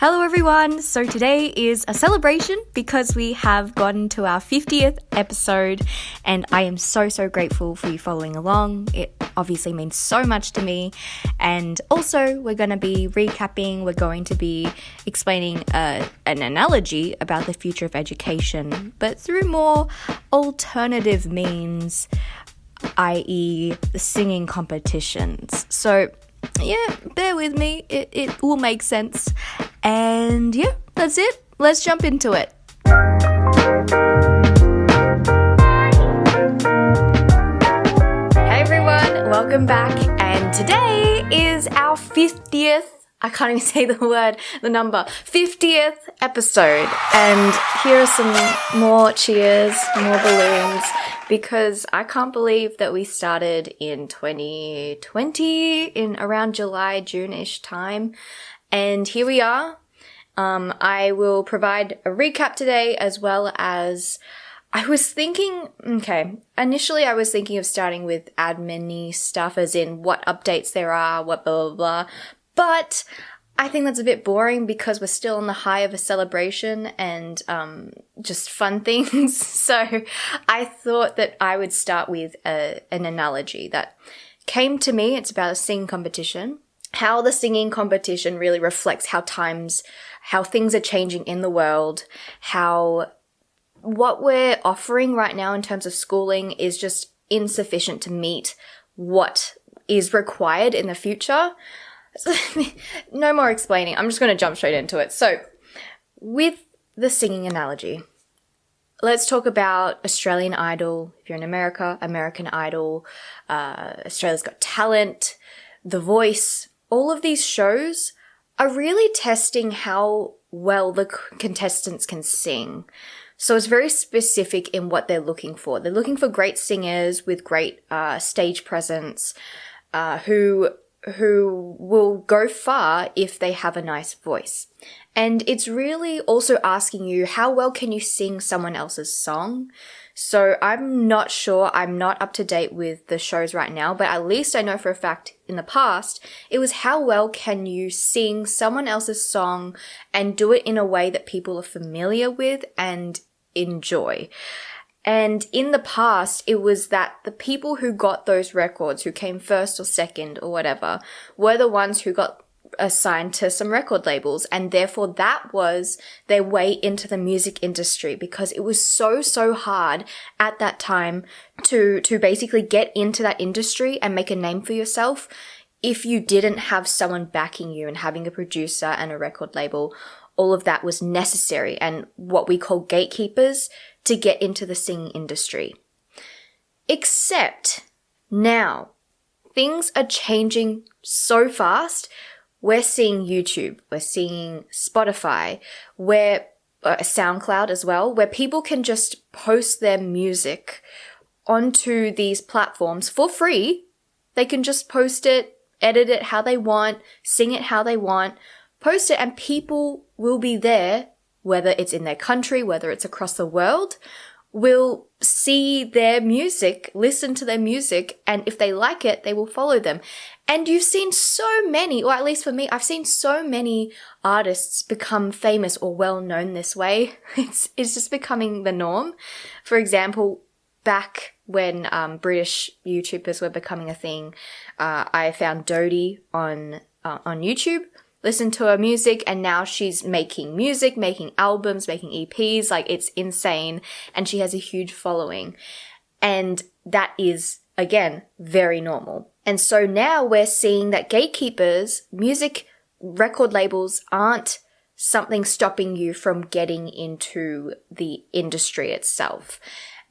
Hello everyone! So today is a celebration because we have gotten to our 50th episode and I am so grateful for you following along. It obviously means so much to me, and also we're going to be recapping, we're going to be explaining an analogy about the future of education, but through more alternative means, i.e. the singing competitions. So yeah, bear with me, it will make sense. And yeah, that's it. Let's jump into it. Hey everyone, welcome back. And today is our 50th, I can't even say the number, 50th episode. And here are some more cheers, more balloons, because I can't believe that we started in 2020, in around July, June-ish time. And here we are. I will provide a recap today, as well as I was thinking, initially I was thinking of starting with admin-y stuff, as in what updates there are, what blah, blah, blah. But I think that's a bit boring because we're still on the high of a celebration and just fun things. So I thought that I would start with an analogy that came to me. It's about a singing competition. How the singing competition really reflects how things are changing in the world, how what we're offering right now in terms of schooling is just insufficient to meet what is required in the future. No more explaining. I'm just going to jump straight into it. So with the singing analogy, let's talk about Australian Idol. If you're in America, American Idol, Australia's Got Talent, The Voice. All of these shows are really testing how well the contestants can sing. So it's very specific in what they're looking for. They're looking for great singers with great stage presence, who will go far if they have a nice voice. And it's really also asking you, how well can you sing someone else's song? So I'm not sure, I'm not up to date with the shows right now, but at least I know for a fact in the past, it was how well can you sing someone else's song and do it in a way that people are familiar with and enjoy. And in the past, it was that the people who got those records, who came first or second or whatever, were the ones who got assigned to some record labels, and therefore that was their way into the music industry, because it was so hard at that time to basically get into that industry and make a name for yourself if you didn't have someone backing you and having a producer and a record label. All of that was necessary and what we call gatekeepers to get into the singing industry. Except now, things are changing so fast. We're seeing YouTube, we're seeing Spotify, SoundCloud as well, where people can just post their music onto these platforms for free. They can just post it, edit it how they want, sing it how they want, post it, and people will be there, whether it's in their country, whether it's across the world, will see their music, listen to their music, and if they like it, they will follow them. And you've seen so many, or at least for me, I've seen so many artists become famous or well known this way. It's just becoming the norm. For example, back when British YouTubers were becoming a thing, I found Dodie on YouTube, listened to her music, and now she's making music, making albums, making EPs. Like, it's insane. And she has a huge following. And that is, again, very normal. And so now we're seeing that gatekeepers, music record labels, aren't something stopping you from getting into the industry itself.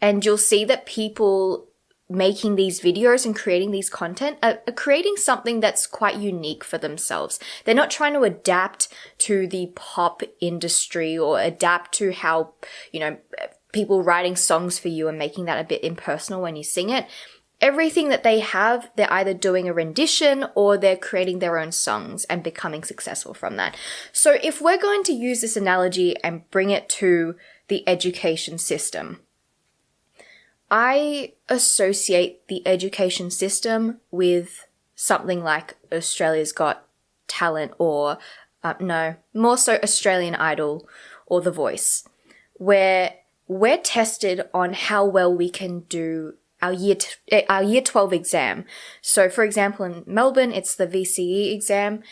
And you'll see that people making these videos and creating these content are creating something that's quite unique for themselves. They're not trying to adapt to the pop industry or adapt to how, people writing songs for you and making that a bit impersonal when you sing it. Everything that they have, they're either doing a rendition or they're creating their own songs and becoming successful from that. So if we're going to use this analogy and bring it to the education system, I associate the education system with something like Australia's Got Talent or no, more so Australian Idol or The Voice, where we're tested on how well we can do our year 12 exam. So for example, in Melbourne, it's the VCE exam,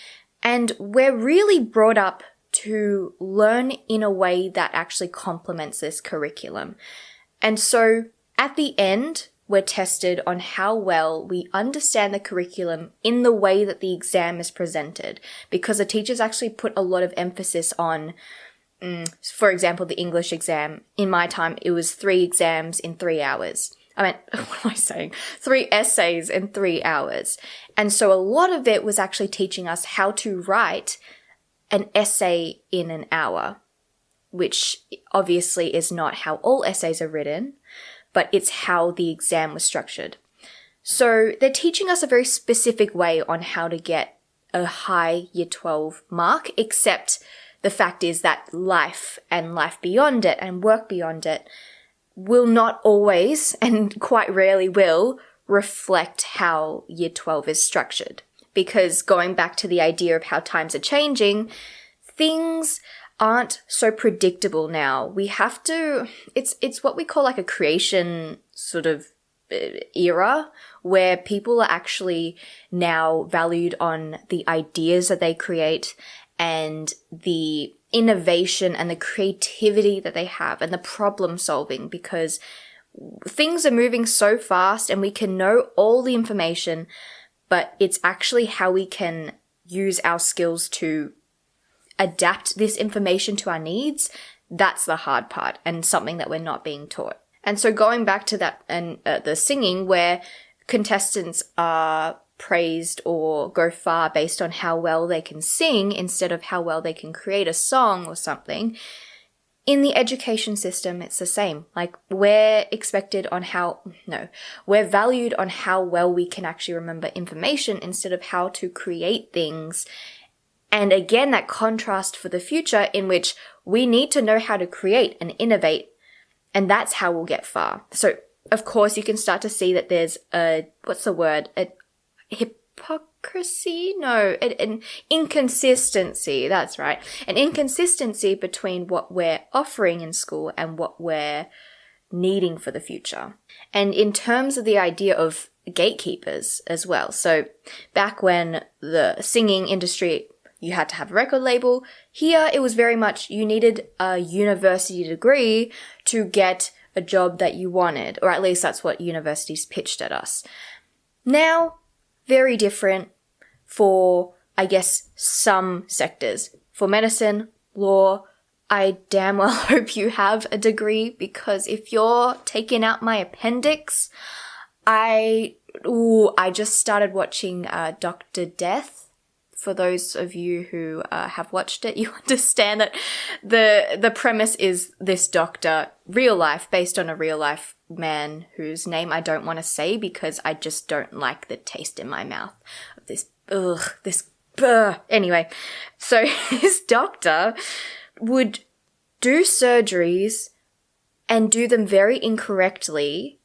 and we're really brought up to learn in a way that actually complements this curriculum. And so at the end, we're tested on how well we understand the curriculum in the way that the exam is presented, because the teachers actually put a lot of emphasis on, for example, the English exam. In my time, it was 3 exams in 3 hours. What am I saying? 3 essays in 3 hours. And so a lot of it was actually teaching us how to write an essay in an hour, which obviously is not how all essays are written, but it's how the exam was structured. So they're teaching us a very specific way on how to get a high year 12 mark, except the fact is that life and life beyond it and work beyond it will not always, and quite rarely will, reflect how year 12 is structured. Because going back to the idea of how times are changing, things aren't so predictable now. We have to, it's what we call like a creation sort of era, where people are actually now valued on the ideas that they create and the innovation and the creativity that they have and the problem solving, because things are moving so fast and we can know all the information, but it's actually how we can use our skills to adapt this information to our needs. That's the hard part, and something that we're not being taught. And so going back to that and the singing, where contestants are praised or go far based on how well they can sing instead of how well they can create a song or something. In the education system, it's the same. Like, we're valued on how well we can actually remember information instead of how to create things. And again, that contrast for the future, in which we need to know how to create and innovate, and that's how we'll get far. So, of course, you can start to see that there's hypocrisy? No, an inconsistency. That's right. An inconsistency between what we're offering in school and what we're needing for the future. And in terms of the idea of gatekeepers as well. So back when the singing industry, you had to have a record label. Here, it was very much you needed a university degree to get a job that you wanted, or at least that's what universities pitched at us. Now, very different for, I guess, some sectors. For medicine, law, I damn well hope you have a degree, because if you're taking out my appendix, I just started watching Dr. Death. For those of you who have watched it, you understand that the premise is this doctor, real life, based on a real life man whose name I don't want to say because I just don't like the taste in my mouth of this. Anyway, so this doctor would do surgeries and do them very incorrectly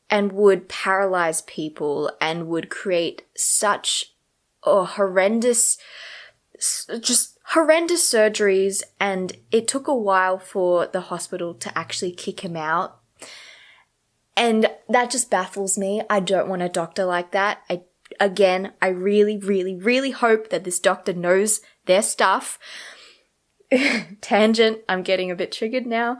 and would paralyze people and would create such horrendous surgeries, and it took a while for the hospital to actually kick him out. And that just baffles me. I don't want a doctor like that. I really, really, really hope that this doctor knows their stuff. Tangent, I'm getting a bit triggered now.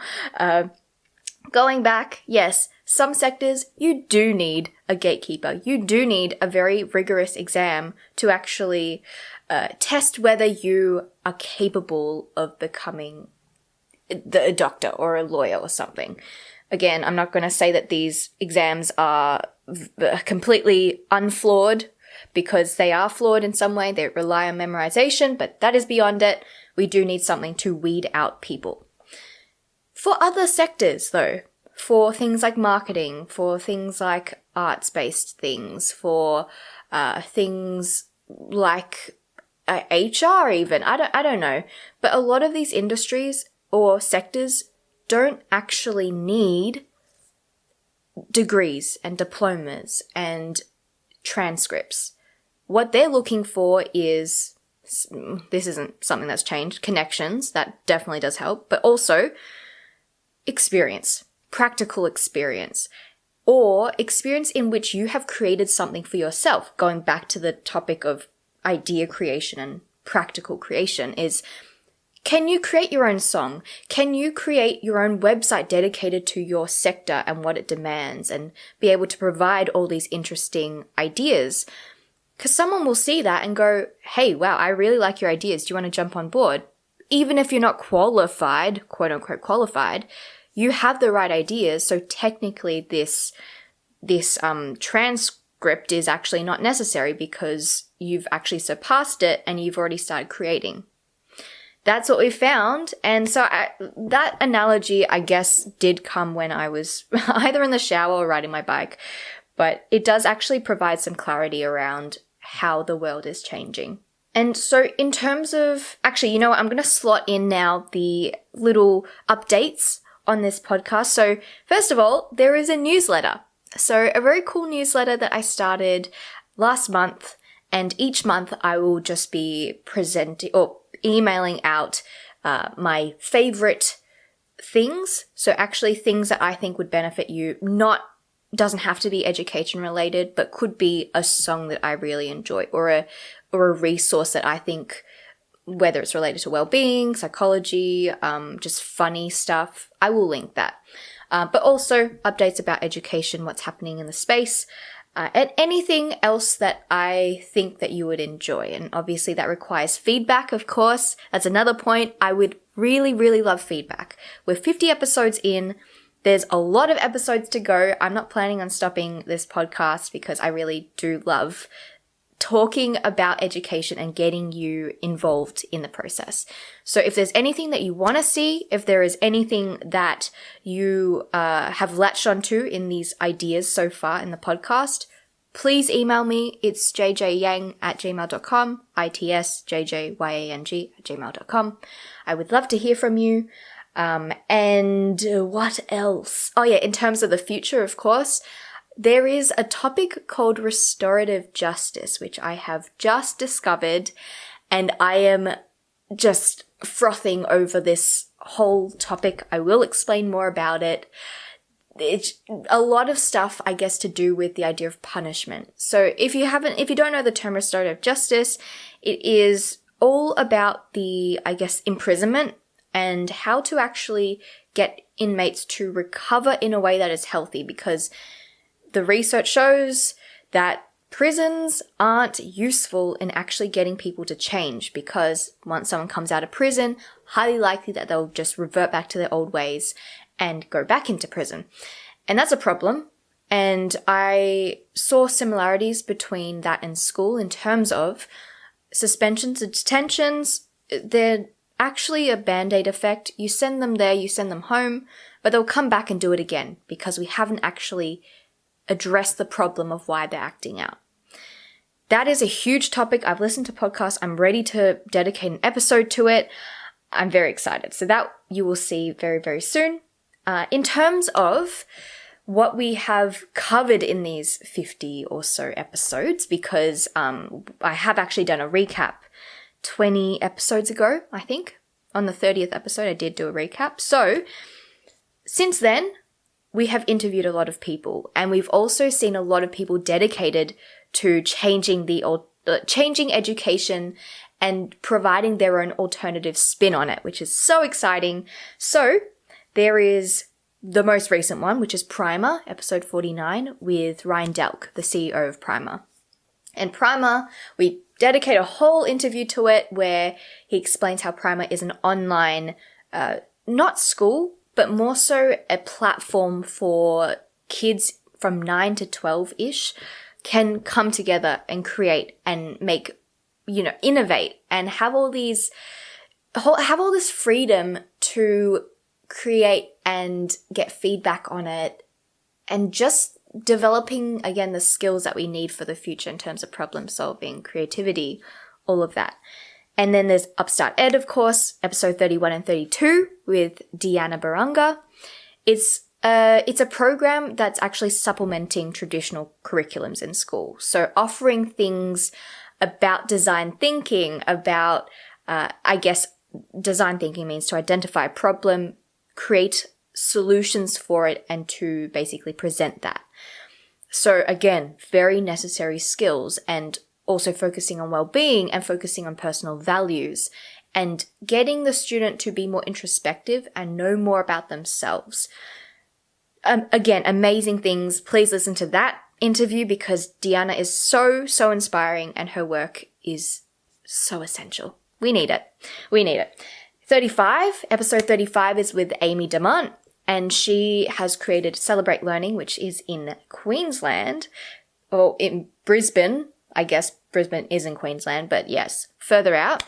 Going back, yes, some sectors, you do need a gatekeeper. You do need a very rigorous exam to actually test whether you are capable of becoming a doctor or a lawyer or something. Again, I'm not going to say that these exams are completely unflawed, because they are flawed in some way. They rely on memorization, but that is beyond it. We do need something to weed out people. For other sectors, though, for things like marketing, for things like arts-based things, for things like HR even, I don't know. But a lot of these industries or sectors don't actually need degrees and diplomas and transcripts. What they're looking for is This isn't something that's changed. Connections, that definitely does help. But also experience, practical experience, or experience in which you have created something for yourself. Going back to the topic of idea creation and practical creation is, can you create your own song? Can you create your own website dedicated to your sector and what it demands and be able to provide all these interesting ideas? Because someone will see that and go, hey, wow, I really like your ideas. Do you want to jump on board? Even if you're not qualified, quote unquote qualified, you have the right ideas. So technically this transcript is actually not necessary because you've actually surpassed it and you've already started creating. That's what we found. And so that analogy, I guess, did come when I was either in the shower or riding my bike. But it does actually provide some clarity around how the world is changing. And so in terms of, actually, you know what, I'm going to slot in now the little updates on this podcast. So first of all, there is a newsletter. So a very cool newsletter that I started last month. And each month I will just be presenting or emailing out my favorite things. So actually things that I think would benefit you, doesn't have to be education related, but could be a song that I really enjoy or a resource that I think, whether it's related to well-being, psychology, just funny stuff, I will link that. But also updates about education, what's happening in the space, and anything else that I think that you would enjoy. And obviously that requires feedback, of course. That's another point. I would really, really love feedback. We're 50 episodes in. There's a lot of episodes to go. I'm not planning on stopping this podcast because I really do love talking about education and getting you involved in the process. So if there's anything that you want to see, if there is anything that you have latched onto in these ideas so far in the podcast, please email me. It's itsjjyang@gmail.com, itsjjyang@gmail.com. I would love to hear from you. And what else? Oh yeah, in terms of the future, of course, there is a topic called restorative justice, which I have just discovered, and I am just frothing over this whole topic. I will explain more about it. It's a lot of stuff, I guess, to do with the idea of punishment. So if you don't know the term restorative justice, it is all about the, I guess, imprisonment and how to actually get inmates to recover in a way that is healthy, because the research shows that prisons aren't useful in actually getting people to change, because once someone comes out of prison, highly likely that they'll just revert back to their old ways and go back into prison. And that's a problem. And I saw similarities between that and school in terms of suspensions and detentions. They're actually a band-aid effect. You send them there, you send them home, but they'll come back and do it again because we haven't actually addressed the problem of why they're acting out. That is a huge topic. I've listened to podcasts. I'm ready to dedicate an episode to it. I'm very excited. So that you will see very, very soon. In terms of what we have covered in these 50 or so episodes, because I have actually done a recap 20 episodes ago, I think. On the 30th episode, I did do a recap. So since then, we have interviewed a lot of people, and we've also seen a lot of people dedicated to changing education and providing their own alternative spin on it, which is so exciting. So there is the most recent one, which is Primer, episode 49, with Ryan Delk, the CEO of Primer. And Primer, we dedicate a whole interview to it where he explains how Primer is an online, not school, but more so a platform for kids from 9 to 12-ish can come together and create and make, innovate and have all this freedom to create and get feedback on it, and just developing, again, the skills that we need for the future in terms of problem solving, creativity, all of that. And then there's Upstart Ed, of course, episode 31 and 32 with Deanna Barunga. It's a program that's actually supplementing traditional curriculums in school. So offering things about design thinking, about, design thinking means to identify a problem, create solutions for it, and to basically present that. So again, very necessary skills, and also focusing on well-being and focusing on personal values and getting the student to be more introspective and know more about themselves. Again, amazing things. Please listen to that interview because Deanna is so, so inspiring and her work is so essential. We need it. Episode 35 is with Amy Demant, and she has created Celebrate Learning, which is in Queensland, or in Brisbane. I guess Brisbane is in Queensland, but yes, further out.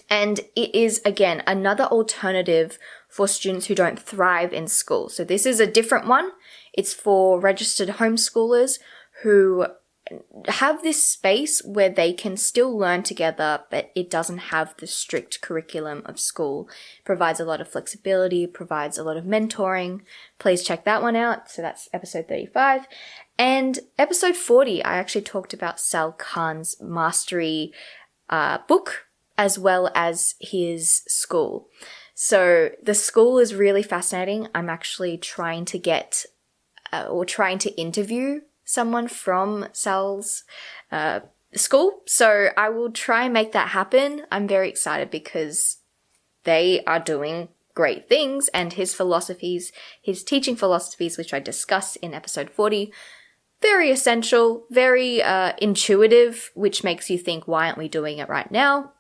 And it is, again, another alternative for students who don't thrive in school. So this is a different one. It's for registered homeschoolers who have this space where they can still learn together, but it doesn't have the strict curriculum of school. It provides a lot of flexibility, provides a lot of mentoring. Please check that one out. So that's episode 35. And episode 40, I actually talked about Sal Khan's mastery book, as well as his school. So the school is really fascinating. I'm actually trying to interview someone from Sal's school. So I will try and make that happen. I'm very excited because they are doing great things, and his teaching philosophies, which I discuss in episode 40, very essential, very intuitive, which makes you think, why aren't we doing it right now?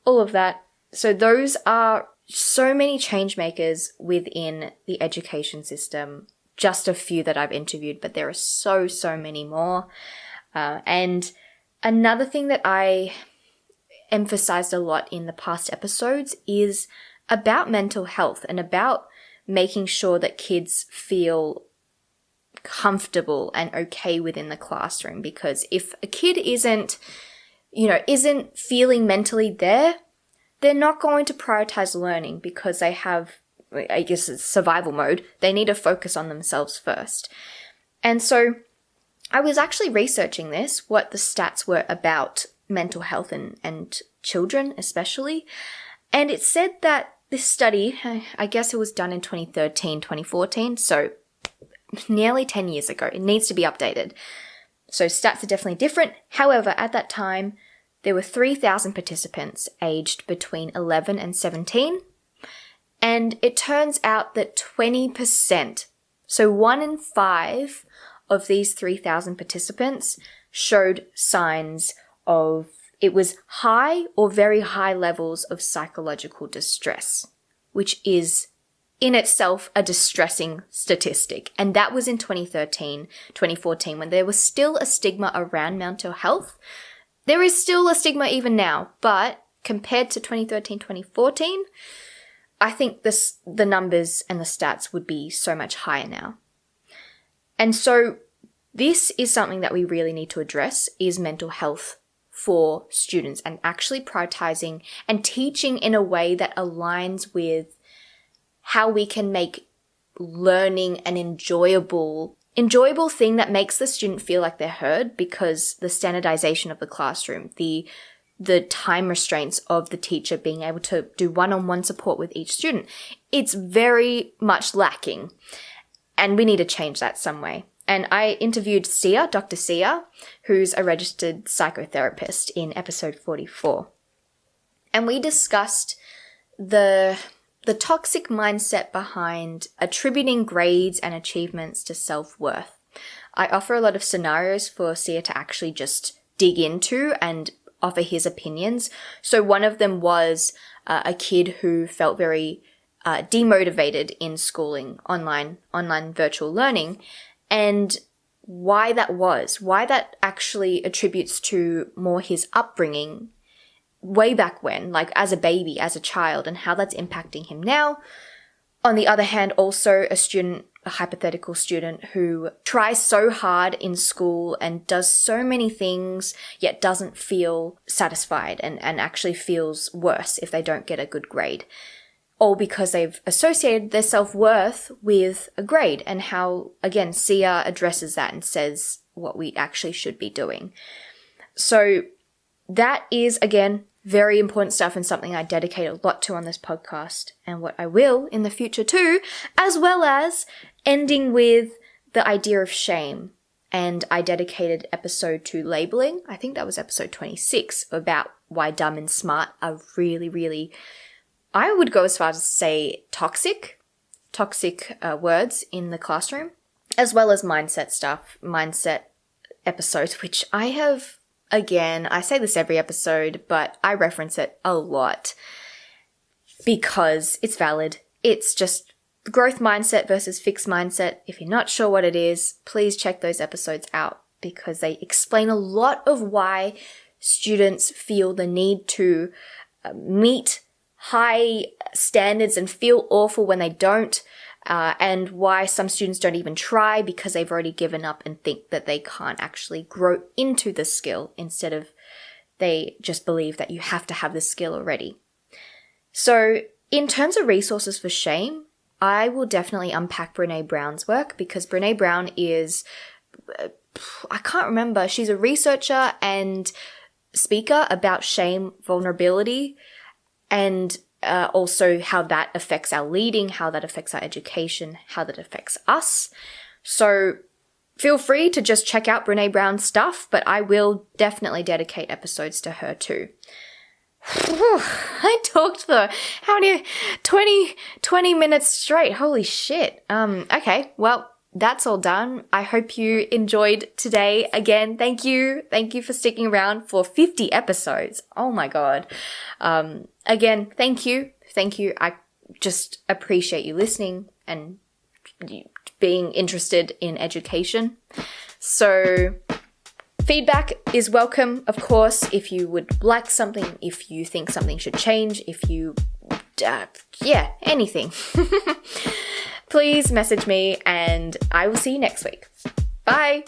All of that. So those are so many change makers within the education system. Just a few that I've interviewed, but there are so, so many more. And another thing that I emphasized a lot in the past episodes is about mental health and about making sure that kids feel comfortable and okay within the classroom. Because if a kid isn't feeling mentally there, they're not going to prioritize learning because they have, I guess it's survival mode. They need to focus on themselves first. And so I was actually researching this, what the stats were about mental health and children especially. And it said that this study, I guess it was done in 2013, 2014, so nearly 10 years ago. It needs to be updated. So stats are definitely different. However, at that time, there were 3,000 participants aged between 11 and 17. And it turns out that 20%, so 1 in 5 of these 3,000 participants showed signs of, it was high or very high levels of psychological distress, which is in itself a distressing statistic. And that was in 2013, 2014, when there was still a stigma around mental health. There is still a stigma even now, but compared to 2013, 2014, I think the numbers and the stats would be so much higher now. And so this is something that we really need to address, is mental health for students, and actually prioritizing and teaching in a way that aligns with how we can make learning an enjoyable thing that makes the student feel like they're heard, because the standardization of the classroom, the time restraints of the teacher being able to do one-on-one support with each student, it's very much lacking. And we need to change that some way. And I interviewed Sia, Dr. Sia, who's a registered psychotherapist, in episode 44. And we discussed the toxic mindset behind attributing grades and achievements to self-worth. I offer a lot of scenarios for Sia to actually just dig into and offer his opinions. So one of them was a kid who felt very demotivated in schooling, online virtual learning, and why that actually attributes to more his upbringing way back when, like as a baby, as a child, and how that's impacting him now. On the other hand, also a hypothetical student who tries so hard in school and does so many things, yet doesn't feel satisfied and actually feels worse if they don't get a good grade. All because they've associated their self-worth with a grade, and how, again, Sia addresses that and says what we actually should be doing. So that is, again, very important stuff and something I dedicate a lot to on this podcast and what I will in the future too, as well as ending with the idea of shame. And I dedicated episode to labeling. I think that was episode 26 about why dumb and smart are really, really, I would go as far as to say toxic words in the classroom, as well as mindset episodes, which I have, again, I say this every episode, but I reference it a lot because it's valid. It's just growth mindset versus fixed mindset. If you're not sure what it is, please check those episodes out because they explain a lot of why students feel the need to meet high standards and feel awful when they don't, and why some students don't even try because they've already given up and think that they can't actually grow into the skill instead of they just believe that you have to have the skill already. So in terms of resources for shame, I will definitely unpack Brene Brown's work because Brene Brown is, I can't remember, she's a researcher and speaker about shame, vulnerability, and also how that affects our leading, how that affects our education, how that affects us. So feel free to just check out Brene Brown's stuff, but I will definitely dedicate episodes to her too. I talked for how many 20 minutes straight. Holy shit. Okay, well, that's all done. I hope you enjoyed today. Again, thank you for sticking around for 50 episodes. Oh my god. Again, thank you. I just appreciate you listening and being interested in education. So feedback is welcome, of course, if you would like something, if you think something should change, if you, anything. Please message me and I will see you next week. Bye!